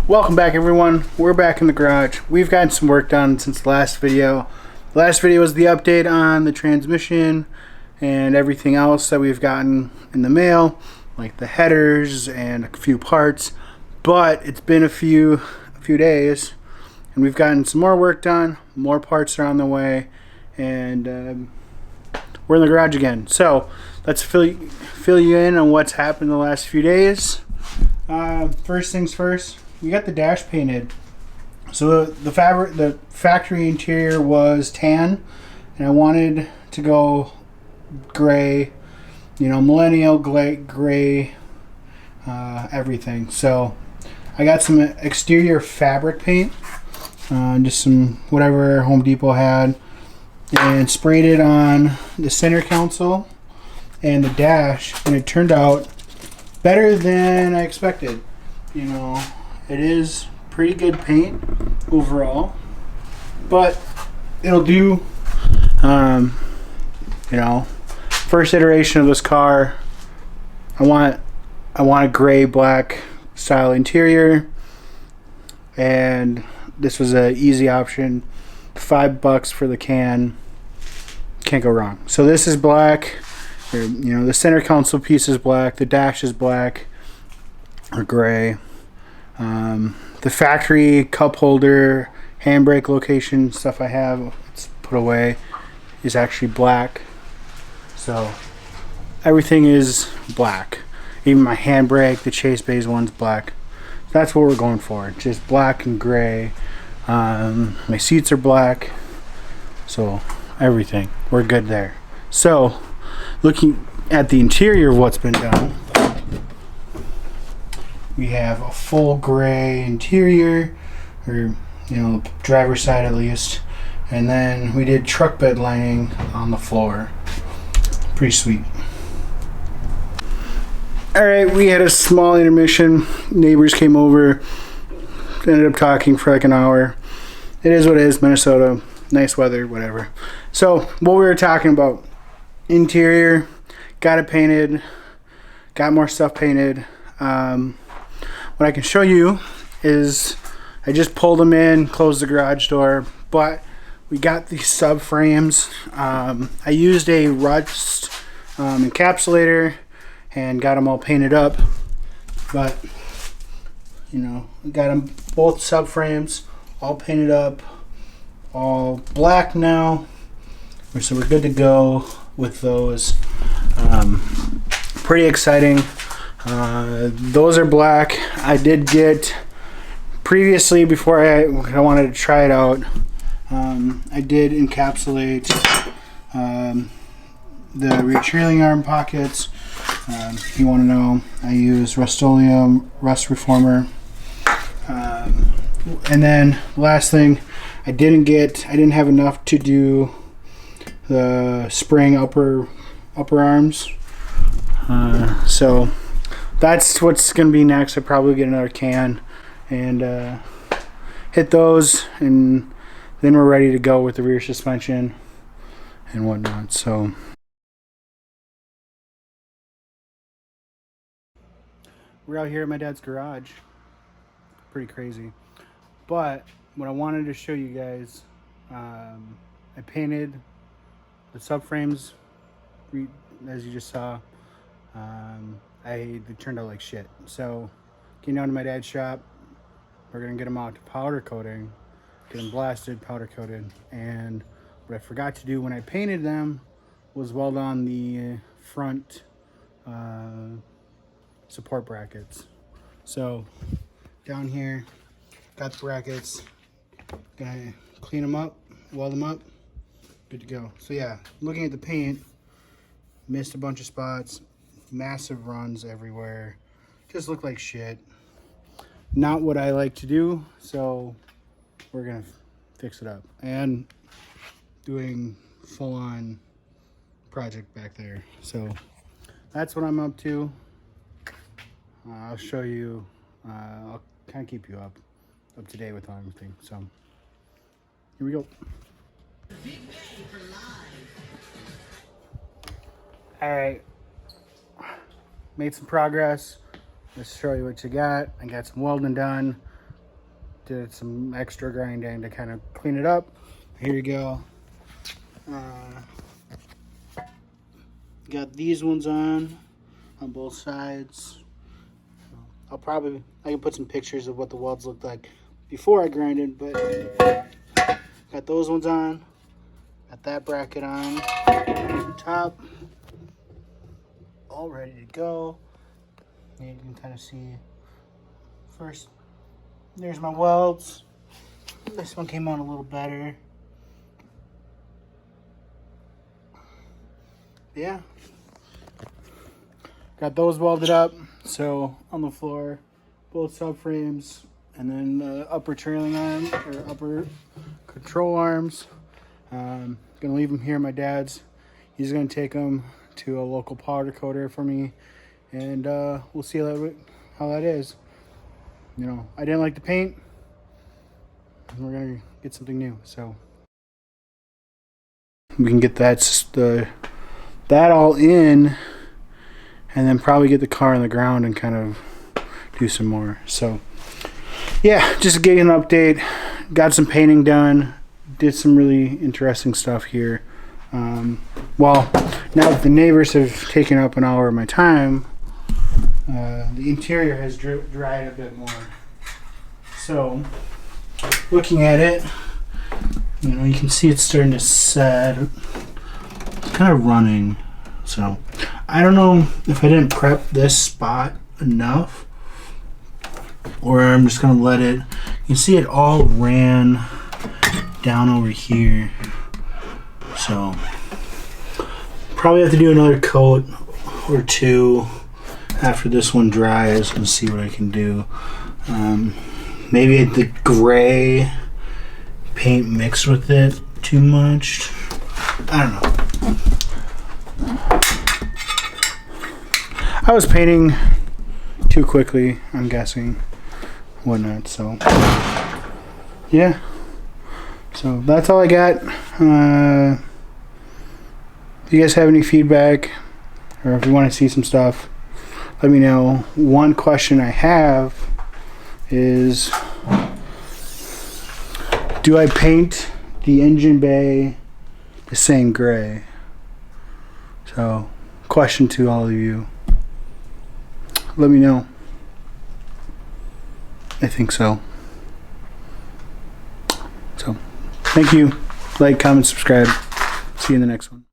Welcome back, everyone. We're back in the garage. We've gotten some work done since the last video. The last video was the update on the transmission and everything else that we've gotten in the mail, like the headers and a few parts. But it's been a few days, and we've gotten some more work done. More parts are on the way, and we're in the garage again. So let's fill you in on what's happened the last few days. First things first. We got the dash painted. So the factory interior was tan, and I wanted to go gray, millennial gray, everything. So I got some exterior fabric paint, just some whatever Home Depot had, and sprayed it on the center console and the dash, and it turned out better than I expected. It is pretty good paint overall, but it'll do. First iteration of this car, I want a gray black style interior, and this was an easy option. $5 for the can, can't go wrong. So this is black, the center console piece is black, the dash is black or gray. The factory cup holder, handbrake location stuff I have, it's put away, is actually black. So everything is black. Even my handbrake, the Chase Bays one's black. That's what we're going for, just black and gray. My seats are black. So everything, we're good there. So looking at the interior of what's been done, we have a full gray interior, or driver's side at least, and then we did truck bed lining on the floor. Pretty sweet. Alright, we had a small intermission. Neighbors came over, ended up talking for like an hour. It is what it is, Minnesota, nice weather, whatever. So what we were talking about, interior, got it painted, got more stuff painted. What I can show you is I just pulled them in, closed the garage door, but we got these subframes. I used a rust encapsulator and got them all painted up, but we got them both subframes all painted up, all black now, so we're good to go with those. Pretty exciting. Those are black. I did get previously, before I wanted to try it out, I did encapsulate the rear trailing arm pockets. If you want to know, I use Rust-Oleum Rust Reformer. And then last thing, I didn't have enough to do the spring upper arms. So that's what's going to be next. I'll probably get another can and hit those, and then we're ready to go with the rear suspension and whatnot. So we're out here at my dad's garage. Pretty crazy. But what I wanted to show you guys, I painted the subframes, as you just saw. They turned out like shit. So getting down to my dad's shop, we're gonna get them out to powder coating, get them blasted, powder coated. And what I forgot to do when I painted them was weld on the front support brackets. So down here, got the brackets, gonna clean them up, weld them up, good to go. So yeah, looking at the paint, missed a bunch of spots, massive runs everywhere, just look like shit. Not what I like to do, so we're gonna fix it up. And doing full-on project back there. So that's what I'm up to. I'll show you, I'll kind of keep you up to date with everything. So here we go. All right, made some progress. Let's show you what you got. I got some welding done. did some extra grinding to kind of clean it up. Here you go. Got these ones on both sides. I can put some pictures of what the welds looked like before I grinded, but got those ones on. Got that bracket on top, all ready to go. You can kind of see first, there's my welds. This one came out a little better. Yeah, got those welded up. So on the floor, both subframes, and then the upper trailing arm or upper control arms. Gonna leave them here at my dad's. He's gonna take them to a local powder coater for me, and we'll see how that is. You know, I didn't like the paint. We're gonna get something new, so we can get that all in, and then probably get the car on the ground and kind of do some more. So yeah, just getting an update. Got some painting done. Did some really interesting stuff here. Well, now that the neighbors have taken up an hour of my time, the interior has dried a bit more. So looking at it, you know, you can see it's starting to set. It's kind of running. So I don't know if I didn't prep this spot enough, or I'm just gonna let it. You can see it all ran down over here. So probably have to do another coat or two after this one dries and see what I can do. Maybe the gray paint mixed with it too much. I don't know. I was painting too quickly, I'm guessing, whatnot. So yeah, so that's all I got. If you guys have any feedback, or if you want to see some stuff, let me know. One question I have is, do I paint the engine bay the same gray? So, question to all of you. Let me know. I think so. So, thank you. Like, comment, subscribe. See you in the next one.